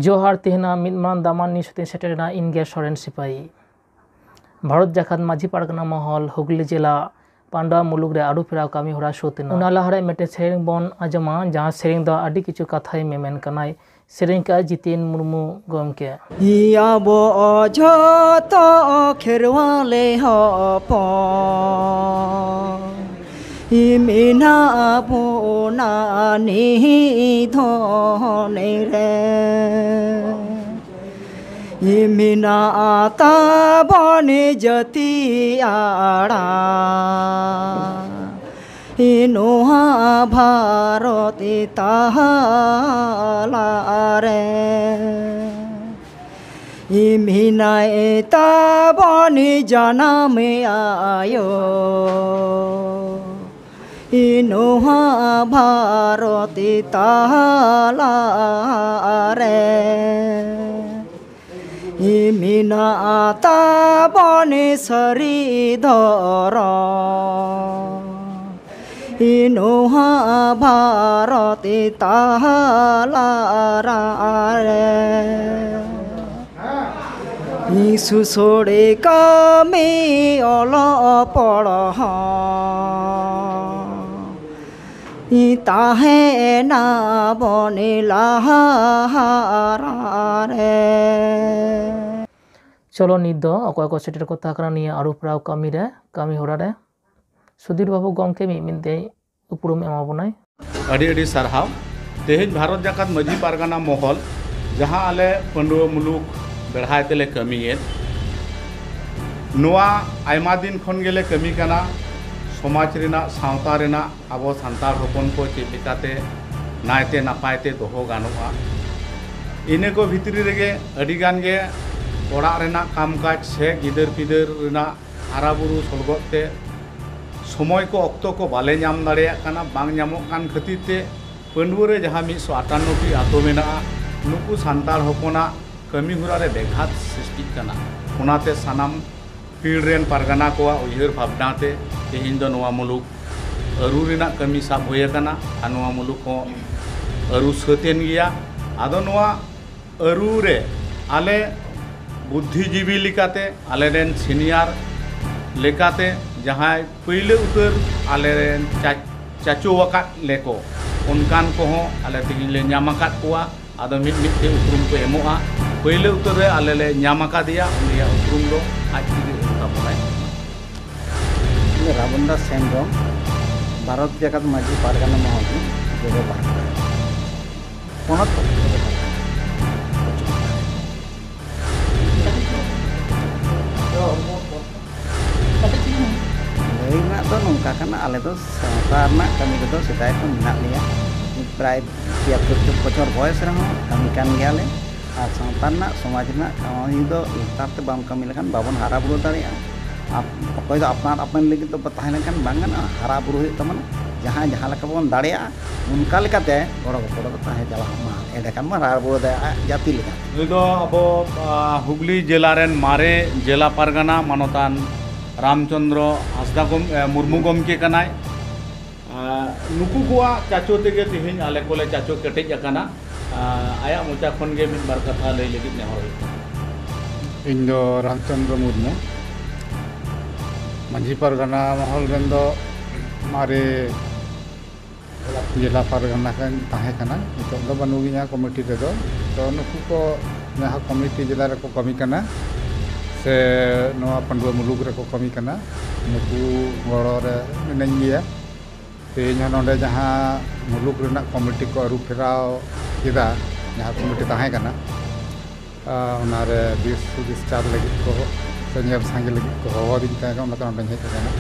जोहार तेहना मिदमान दामान निशते सेटेरना इनगे सोरेन सिपाही भारत जाखात माझी पारगना महल हुगली जिला पांडा मुलुग रे आडू फेरा कामी होरा शोतेना उना लहरे मेटे सेरेंग बोन आजमा जहां सेरेंग दा आडी किछु कथाई मेमेन कनाय सेरेंग का जितेन मुर्मू गमके याबो अजतो खेरवाले हप इमिना बोना नि धने रे इमिना आता बने जति आड़ा इनोहा भारती ताला रे इमिना एता बने जाना में आयो इनोहा भारती ताला रे इमिना आता बने सरी धर इनोहा भारती ताला रे यीशु सोड़े कामे ओलो पड़ ताहे ना बने लाहारा रे चलो नित दो अकय को सेटर को ताकना निया आरु प्राव कामी रे कामी होरा रे सुधीर बाबू गमके मिमिनते उपरुम एमाबोनाय अड़ी अड़ी सरहाव तेहेज भारत जाकात माझी पारगाना महल जहां आले पंडुआ मुलुक बेढ़ाय तेले कमीए नोआ आयमा दिन खन गेले कमी कना समाज रेना सावता रेना आबो सांतार हपन को चेलिकाते नायते नापायते दोहो गानोआ इने को भितरी रेगे अड़ी गान गे ओड़ा रेना कामकाज से गिदर पिदर रेना हाराबुरु सलगते समय को अक्तो को बाले नाम दाड़ेया काना बांग नामोग कान खातिर ते पंडुआ रे जहां 198 आतो मेना नुकु सांतार हपना कमी हुरा रे बेघात सृष्टि कना उनाते सानाम पीढ़रेन पारगाना को उयहर भावनाते तेहिं दो नोआ मुलुक अरु रेना कमी साब होय कना आ नोआ मुलुक हो अरु सतेन गिया आदो नोआ अरु रे आले बुद्धिजीवी लिकाते आले रेन सीनियर लेकाते जहां पहले उतर आले रेन चाचो वकात लेको उनकान को हो आले तेहिं ले न्यामाकात कोआ आदो मिट मिटे उपरुम को एमोआ पहले उतर रे आले ले न्यामाका दिया उनिया उपरुम दो आज रावणदास सेमरम भारत जाकात माझी पारगाना महल जोगो पारगाना पनत लैना तो नोंका काना आले तो सावता रना कमी को सेदाय को मेना लिया प्राय 75 बछर बयस रहो कमी कान गयाले और सावता रना समाज रना कमी दो लतारते बाम कमी लेखान बाबन हारा बुरो दाड़िया आप अकोय दो अपनार अपन लगी तो बताहे लेखान बांगना हारा बुरो हुई तमन जहां जहां लेका बन दाड़िया उनका लेकाते गड़ो गड़ो तो ताहे जाला मा एडे कान मा हारा बुरो दा जाति लेका नुई दो अब हुगली जिला रेन मारे जिला पारगाना मानतान रामचंद्र हांसदा मुर्मू गमके कनाय नुकु कोआ चाचो तेगे तेहिं आले कोले चाचो कटेज अकाना आया मोचा खन गे मिद बार कथा लई लगी नेहर इन दो रामचंद्र मुर्मू माझी पारगाना महल रेन दो मारे जिला पारगाना कान ताहे कना नितो दो बनुगिया कमिटी रे दो तो नुकु को जहां कमिटी जिला रे को कमी कना से नोआ पंडुआ मुलुग रे को कमी कना नुकु गड़ो रे मिनाñ गिया तेज नोडे जहां मुलुग रेना कमिटी को अरु फेराव किदा जहां कमिटी ताहे कना उनारे दिस दिस्टार लगी को संजय सांगे लगी को हवा दिन ताहे कना तो नोडे हे कना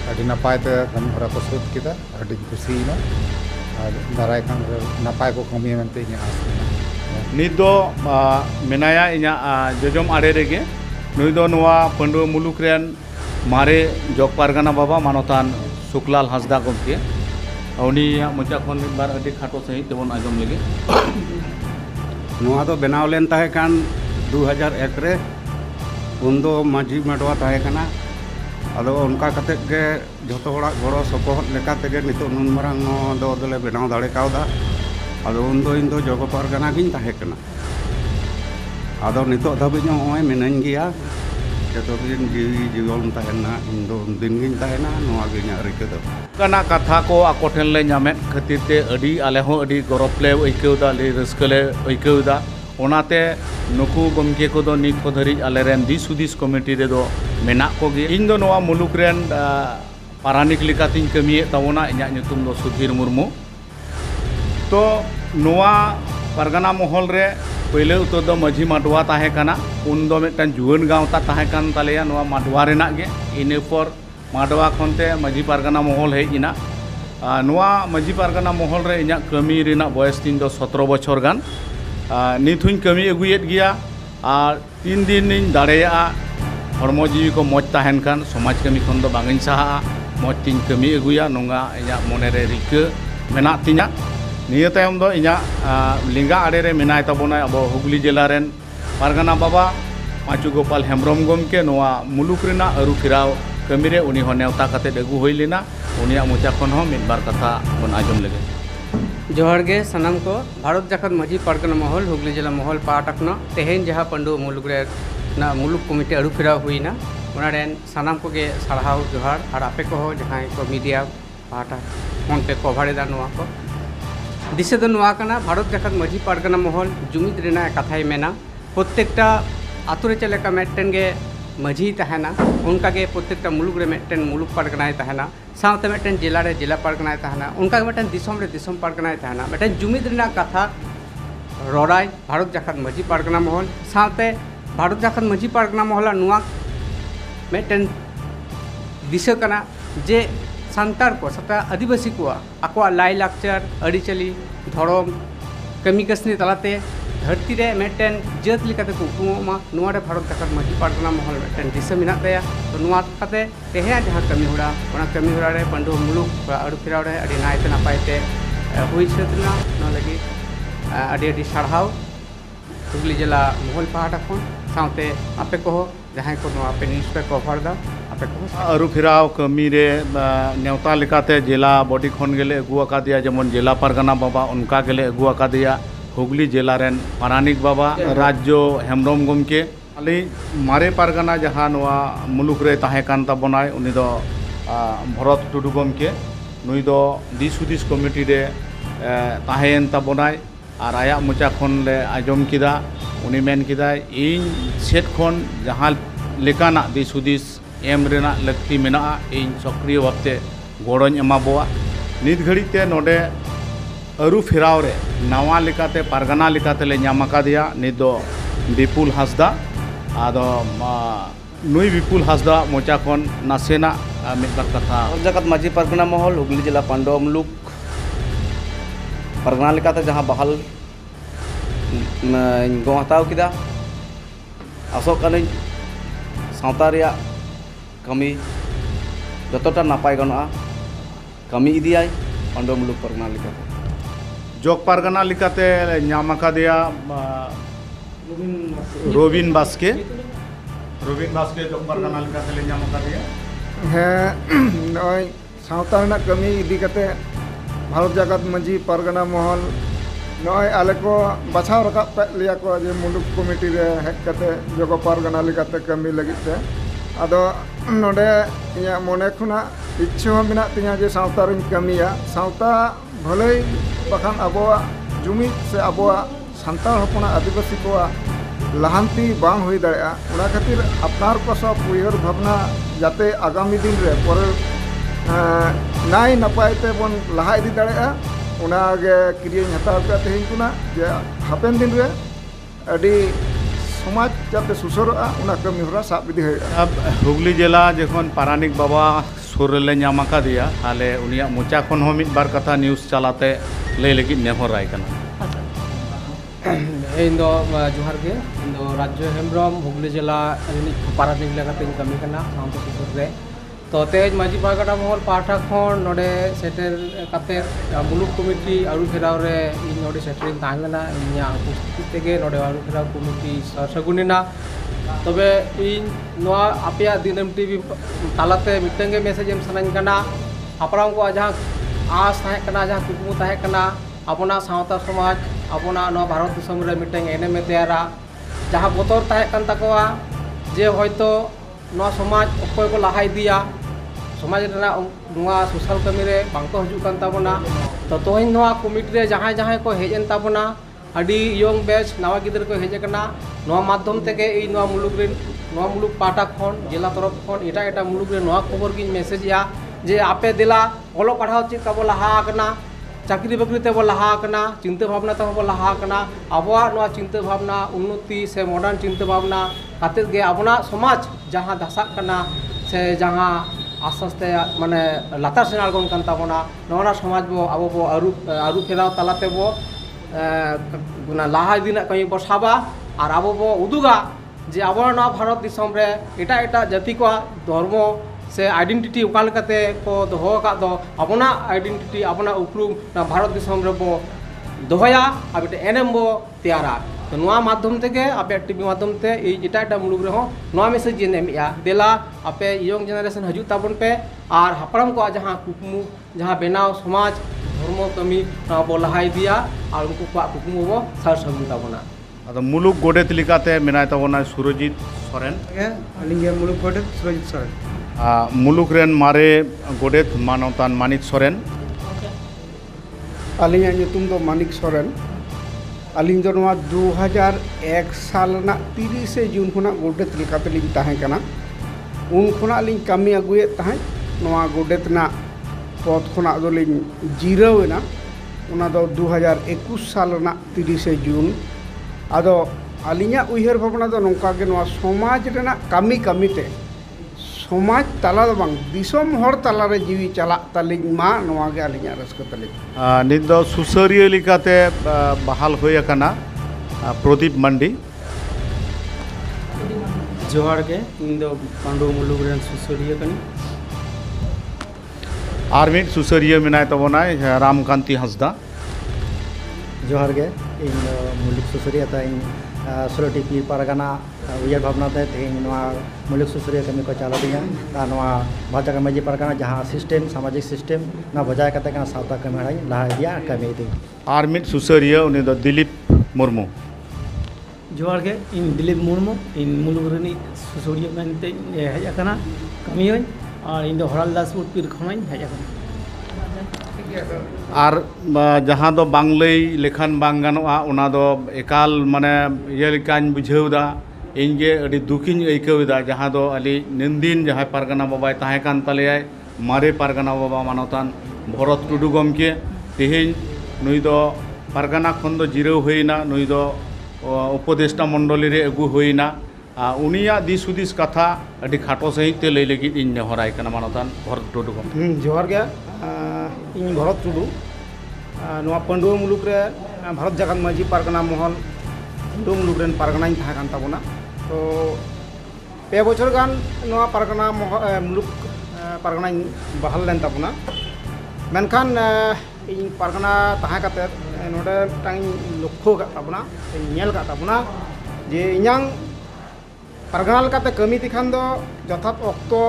अडी नपाय ते कमी हरा को सुत किदा अडी खुशी ना दाराय खान नपाय को कमी मनते इኛ आसना नित दो मेनाया इኛ जजम आड़े रेगे नुई दो नोआ पंडुआ मुलुक रेन मारे जग पारगाना बाबा मानतान सुकलाल हांसदा गमके उनी मोचा खन मिद बार अडी खाटो सही तेबन आजम लगे नोआ दो बनाव लेन ताहे कान 2001 रे उन्दो माझी माडवा ताहे कना अदो उनका कते के जतो होड़ा गड़ो सपोहत लेका तेगे नितो नुन मारांग नो दो दोले बनाव दाड़े कावदा अदो उन्दो इन दो जगो पारगाना गिन ताहे कना ᱟᱫᱚ ᱱᱤᱛᱚᱜ ᱫᱷᱟᱹᱵᱤᱡ ᱦᱚᱸᱜᱼᱚᱭ ᱢᱤᱱᱟᱹᱧ ᱜᱮᱭᱟ ᱡᱚᱛᱚ ᱫᱤᱱ ᱡᱤᱣᱤ ᱡᱤᱭᱚᱱ ᱛᱟᱦᱮᱱᱟ ᱤᱧ ᱫᱚ ᱩᱱᱫᱤन ᱜᱤᱧ ᱛᱟᱦᱮᱱᱟ ᱱᱚᱣᱟ ᱜᱮ ᱤᱧᱟᱹᱜ ᱨᱤᱠᱟᱹ ᱫᱚ ᱠᱟᱱᱟ ᱠᱟᱛᱷᱟ ᱠᱚ ᱟᱠᱚ ᱴᱷᱮᱱ ᱞᱮ ᱧᱟᱢᱮᱫ ᱠᱷᱟᱹᱛᱤᱨ ᱛᱮ ᱟᱹᱰᱤ ᱟᱞᱮ ᱦᱚᱸ ᱟᱹᱰᱤ ᱜᱚᱨᱚᱵ ᱞᱮ ᱟᱹᱭᱠᱟᱹᱣᱫᱟ ᱟᱹᱰᱤ ᱨᱟᱹᱥᱠᱟᱹ ᱞᱮ ᱟᱹᱭᱠᱟᱹᱣᱫᱟ ᱚᱱᱟᱛᱮ ᱱᱩᱠᱩ ᱜᱚᱢᱠᱮ ᱠᱚᱫᱚ ᱱᱤᱛ ᱠᱚ ᱫᱷᱟᱹᱨᱤᱡ ᱟᱞᱮᱨᱮᱱ ᱫᱤᱥ ᱦᱩᱫᱤᱥ ᱠᱚᱢᱤᱴᱤ ᱨᱮᱫᱚ ᱢᱮᱱᱟᱜ ᱠᱚᱜᱮ ᱤᱧ ᱫᱚ ᱱᱚᱣᱟ ᱢᱩᱞᱩᱠ ᱨᱮᱱ ᱯᱟᱨᱟᱱᱤᱠ ᱞᱮᱠᱟᱛᱤᱧ ᱠᱟᱹᱢᱤᱭᱮᱫ ᱛᱟᱵᱚᱱᱟ ᱤᱧᱟᱹᱜ ᱧᱩᱛᱩᱢ ᱫᱚ ᱥᱩधीर मुर्मू तो नोआ परगना महल रे पहले उतर दो माझी माडवा ताहे काना उन दो मिदटान जुआन गावता ताहे कान तालेया नोआ माडवा रेनाग गे इने पर माडवा खनते माझी परगना महल हेज इना नोआ माझी परगना महल रे इᱧᱟᱹᱜ कमी रेनाग बयस तीन दो 17 बछर गान नित हुñ कमी अगुयेद गिया और 3 दिन ᱤᱧ दाड़ेया हरमो जीवी को मज ताहेन कान समाज कमी खन दो बांगिन साहा मज तीन कमी अगुया नोंगा इᱧᱟᱹᱜ मोने रे रिका मेनाग तिᱧा निया तायम दो इᱧᱟᱹᱜ लिंगा आड़े रे मेनाय ताबोना अब हुगली जिला रेन पारगाना बाबा पाचू गोपाल हेम्ब्रम गमके नोआ मुलुक रेना अरु फिराव कमी रे उनी हो नेवता काते अगु होई लेना उनिया मोचा खन हो मिद बार कथा बन आजम लगे जोहर गे सनम को भारत जाखत माझी पारगना महल हुगली जिला महल पाटकना तेहेन जहाँ पंडु मुलुक रे ना मुलुक कमिटी अरु फिराव हुईना उनारेन सनम को गे सारहाव जोहार और आपे को हो जहाँ को मीडिया पाटा फोन पे कभार दा नोआ को दिसे दो नोआ कना भारत जाखत माझी पारगना महल जुमिद रेना कथाई मेना प्रत्येकटा आतु रे चलेका मेटन गे माझी तहना उनका गे प्रत्येकटा मुलुक रे मेटन मुलुक पारगनाय तहना साथ मेटन जिला रे जिला पारगनाय तहना उनका मेटन दिसम रे दिसम पारगनाय तहना मेटन जुमिद रेना कथा रड़ाई भारत जाखत माझी पारगना महल साथे भारत जाखत माझी पारगना महल नोआ मेटन दिशा कना जे सान्तार को सता आदिवासी को आकोआ लाई लाक्चर अड़ीचली धरम कमी कसनी तलाते धरती रे मेटन जत लिकाते को उपमा नोआ रे भारत जाखत माझी पारगना महल मेटन दिशा मिना तया तो नोआ काते तेहे जहां कमी हुड़ा ओना कमी हुड़ा रे पंडु मुलुक अड़ु फिराव रे अड़ी नायते नापायते हुई छेतना न लगी अड़ी अड़ी सारहाव हुगली जिला महल पहाटा खन साथे आपे को जहां को नोआ पे न्यूज़ पे कवर दा आपे को अरु फिराव कमी रे नेवता लेकाते जिला बॉडी खन गेले अगु आकादिया जेमन जिला परगना बाबा उनका गेले अगु आकादिया हुगली जिला रेन पारानिक बाबा राज्य हेम्ब्रम गमके अली मारे पारगना जहाँ नोआ मुलुक रे ताहे कान ताबोनाय उनी दो भरत टुडू गमके नुई दो दिस हुदिस कमिटी रे ताहेन ताबोनाय और आया मोचा खन ले आजम किदा उनी मेन किदा इन सेट खन जहाँ लेकाना दिस हुदिस एम रेना लक्ति मेना इन सक्रिय भावते गड़ों एमाबोआ नित घड़ीते नोडे अरु फिराव रे नवा लेकाते पारगना लेकाते ले ᱧᱟᱢᱟᱠᱟᱫᱮᱭᱟ नित दो विपुल हासदा आदो नुई विपुल हासदा मोचा खन नासेना मिदबार कथा जाखत माझी पारगना महल हुगली जिला पांडव मुलुक पारगना लेकाते जहाँ बहाल गो हताव किदा आसोग कानी सावता रेया कमी जतटा नापाय गनोआ कमी इदियाय पांडव मुलुक पारगना लेकाते जोग पारगना लेकाते ᱧᱟᱢᱟᱠᱟᱫᱮᱭᱟ रोबिन बास्के जोग पारगना लेकाते ले ᱧᱟᱢᱟᱠᱟᱫᱮᱭᱟ नॉय सावता रेना कमी इदी कते भारत जागत माझी पारगना महल नॉय आले को बछाव रकाब पे लिया को जे मुलुक कमिटी रे हेज कते जोगो पारगना लेकाते कमी लगित ते आदो नोडे इया मोने खुना इच्छा मेना तिया जे सावता रिन कमिया सावता भले बखान अबोआ जुमिद से अबोआ सान्ताल हपना आदिवासी को लहांती बांग हुई दाड़ा उना खातिर अपनार को सब उयर भावना जाते आगामी दिन रे पर नाय नपायते बन लहा इदी दाड़ा उनागे क्रिया हताव का तेहन कुना जे हापेन दिन रे अडी समाज जाते सुसरोआ उना कमी होरा साब इदी होया अब हुगली जिला जखन पारानिक बाबा सुर ले ᱧᱟᱢᱟᱠᱟᱫᱮᱭᱟ आले उनिया मोचा खन हो मिद बार कथा न्यूज़ चलाते ले लगी नेहराय कना इन दो जोहार गे इन दो राज्य हेम्ब्रम हुगली जिला पारानिक लेकाते कमी कना सावता सुसुर रे तो तेज माझी पारगना महल पाठा खन नोडे सेटर काते मुलुक कमिटी अरु फिराव रे इन नोडे सेटरिंग तांगना इन्या उपस्थिति तेगे नोडे अरु फिराव कमिटी सरसगुनिना तबे इन नोआ आपेया दिनम टीवी तालाते मिटंगे मैसेज एम सनाइन कना अपराम को जहाँ आस ताहे कना जहाँ कुकमु ताहे कना अपना सावता समाज अपना नोआ भारत दिसम रे मिटंग एने में तैयारा जहाँ बतर तहत कान ताकोआ जे होयतो नवा समाज अकोय को लहा इदिया समाज रेना नवा सोशल कमी रे बांको हजु कान ताबोना तो तोहिन नवा कमिटी रे जहां को हेज एन ताबोना अडी यंग बैच नवा गिदर को हेज कना नवा माध्यम तेके ई नवा मुलुक पाटा खन जिला तरफ खन एटा मुलुक रे नवा खबर गिन मेसेज या जे आपे दिला ओलो पढ़ाओ चित काबो लहा कना चाकरी बाकरी ते बो लहा कना चिंता भावना ते बो लहा कना आबोआ नवा चिंता भावना उन्नति से मॉडर्न चिंता भावना काते गे आबोना समाज जहां दसाक कना से जहां आस्ते आस्ते माने लातार सेन आलगोन कान ताबोना नवा समाज बो आबो बो आरु फेराव तालाते बो लाहा दिन कमी बो साबा और आबो बो उदुगा जे आबोना नवा भारत दिसम रे एटा जाति को धर्म से आइडेंटिटी उकालकते को दोहो का दो अपना आइडेंटिटी अपना उपरूम भारत दिसम रे बो दोहया अब एटे एनएम बो तैयारा तो नवा माध्यम तेगे आपे टीवी माध्यम ते एटा मुलुग रे हो नवा मेसेज जे नेमिया देला आपे यंग जनरेशन हजू ताबन पे और हापड़ाम को जहां कुकमु जहां बेनाव समाज धर्म कमी बो लहाई दिया और उनको को कुकमु बो सार सगुन ताबना अदो मुलुग गोडेत लिकाते मेनाय ताबोना सुरजित सोरेन अलिंगे मुलुग गोडेत सुरजित सोरेन मुलुग रेन मारे गोडेत मानवतान मानिक सोरेन अलिंगा nyutum दो मानिक सोरेन अलिंग दो नवा 2001 साल ना 30 जून खुना गोडेत लिकाते लिंग ताहें कना उन खुना लिंग कमी अगुए ताहें नवा गोडेत ना पद खुना दो लिंग जीरावेना उना दो 2021 साल ना 30 जून आदो अलिंगा उयहर भावना दो नोंका के नवा समाज रेना कमी कमीते समाज तला बांग दिसोम हर तला रे जीवी चला तलिंग मा नवा गे अलिंगा रस्क तलिंग नित दो सुसरिया लिकाते बहाल होय कना प्रदीप मंडी जोहार के इन दो पांडु मुलुग रेन सुसरिया कनी आर मिट सुसरिया मेनाय तबोना रामकांति हंसदा जोहार के इन मुलुग सुसरिया ता इन सोलटीपी पारगाना उयर भावना ते तेन नवा मुलुग सुसरिया कमी को चाला दिया ता नवा भाजा माजी पारगाना जहां सिस्टम सामाजिक सिस्टम ना बजाय कते का सावता कमी हड़ाई लहा दिया कमी दी आर मिट सुसरिया उनी दो दिलीप मुर्मू जोहार के इन दिलीप मुर्मू इन मुलुग रेनी सुसरिया मेनते हेज अकना कमी होय और इन दो हरालदासपुर पीर खनाई हेज अकना और जहाँ दो बांग्लई लेखान बांग गानोआ उना दो एकाल माने ये लेकान बुझेउदा इनगे अडी दुखिन आइकौदा जहाँ दो अली निंदिन जहाँ पारगाना बाबाय ताहे कान तलेयाय मारे पारगाना बाबा मानवतान भरत टुडू गमके तेहेन नुई दो पारगाना खन दो जिराव होइना नुई दो उपदेष्टा मंडली रे अगु होइना उनिया दिस हुदिस कथा अडी खाटो सहित ते लई लगित इन नेहराय कना मानवतान भरत टुडू गमके जोहार गे इन भरत टुडू नवा पांडुआ मुलुग रे भारत जागत माजी पारगाना महल पांडुआ मुलुग रेन पारगाना इन थाहा कान ताबोना तो पे बछर गान नवा पारगाना मुलुग पारगाना बहाल लेन ताबोना मेनखान इन पारगाना ताहा काते नोडे टाइम लक्ष्य का ताबोना नेल का ताबोना जे इन्यां पारगाना लेकाते कमी तिखान दो जथात अक्तो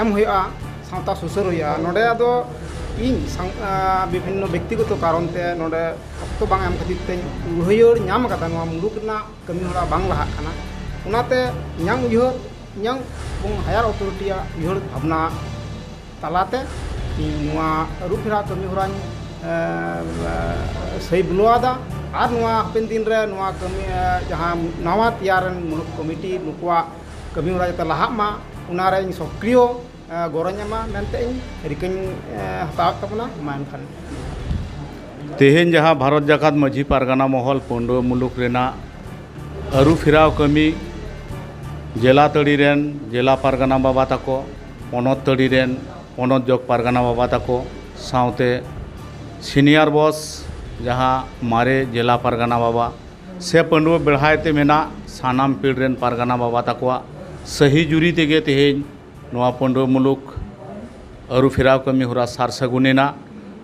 एम हुआ सावता सुसर हुआ नोडे आदो इन विभिन्न व्यक्तिगत कारण ते नोडे अक्तो बांग एम खातिर ते उहयर नाम कता नवा मुलुग ना कमी हरा बांग लहा खाना उनाते न्यां उहयर न्यां बुंग हायर अथॉरिटीया उहयर भावना तालाते नवा रुफिरा कमी हरा सही बुलवादा और नवा हपेन दिन रे नवा कमी जहां नवा तैयारन मुलुग कमिटी नुकुआ कमी हरा जते लहा मा उनारे सक्रिय गोरन्यामा मेनते रिकन हताव तबना मानखान तेहेन जहाँ भारत जाकात माझी पारगाना महल पांडुआ मुलुग रेना अरु फिराव कमी जिला तड़ी रेन जिला पारगाना बाबा ताको पनत तड़ी रेन पनत जग पारगाना बाबा ताको सावते सीनियर बॉस जहाँ मारे जिला पारगाना बाबा से पांडुआ बेढ़ायते मेना सानाम पीढ़ रेन पारगाना बाबा ताकोआ सही जुरी तेगे तेहेन नवा पांडुआ मुलुग अरु फिराव कमी हरा सार सगुनेना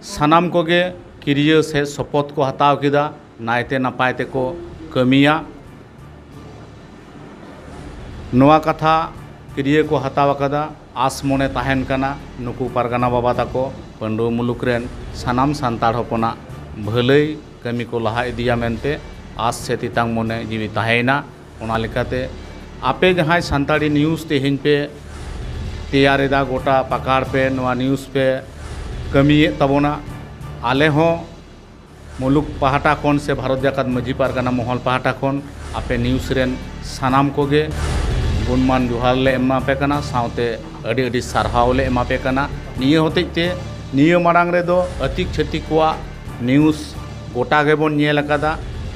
सानाम कोगे किरिया से शपथ को हताव किदा नायते नापायते को कमिया नवा कथा किरिया को हताव कदा आस मने ताहेन कना नुकु पारगाना बाबा ताको पांडुआ मुलुग रेन सानाम सान्ताड़ हपना भलाई कमी को लहा इदिया मेनते आस से तितांग मोने जीवी ताहेना ओना लेकाते आपे जहां सानताड़ी न्यूज़ तेहें पे तैयारेदा गोटा पकार पे नवा न्यूज़ पे कमिए तबोना आले हो मुलुक पहाटा खन से भारत जाकात माझी पारगाना महल पहाटा खन आपे न्यूज़ रेन सानाम कोगे गुणमान जोहार ले एमा पे कना साउते अडी अडी सारहाव ले एमा पे कना निये होते ते निये मारांग रे दो अतिक छतिक कोआ न्यूज़ गोटा गे बोन नेल अकादा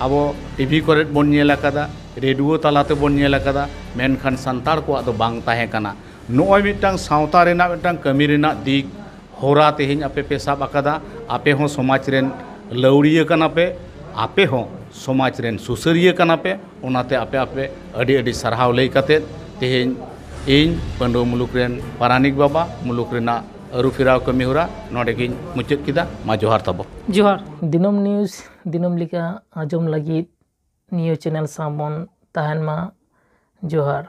अब टीवी करे बोन नेल अकादा रेडियो तालाते बोन नेल अकादा मेनखान सान्तार कोआ दो बांग ताहे कना नोय मिटांग सावता रेना मिटांग कमी रेना दिक होरा तेहें आपे पे साब अकादा आपे हो समाज रेन लौड़िया कना पे आपे हो समाज रेन सुसरिया कना पे ओनाते आपे आपे अडी अडी सरहाव लई काते तेहें इन पंडो मुलुक रेन पारानिक बाबा मुलुक रेना अरुफिराव कमी होरा नोडे गिन मुचाद किदा मा जोहार तबो जोहार दिनम न्यूज़ दिनम लिका आजम लगी नियो चैनल साबन तहन मा जोहार।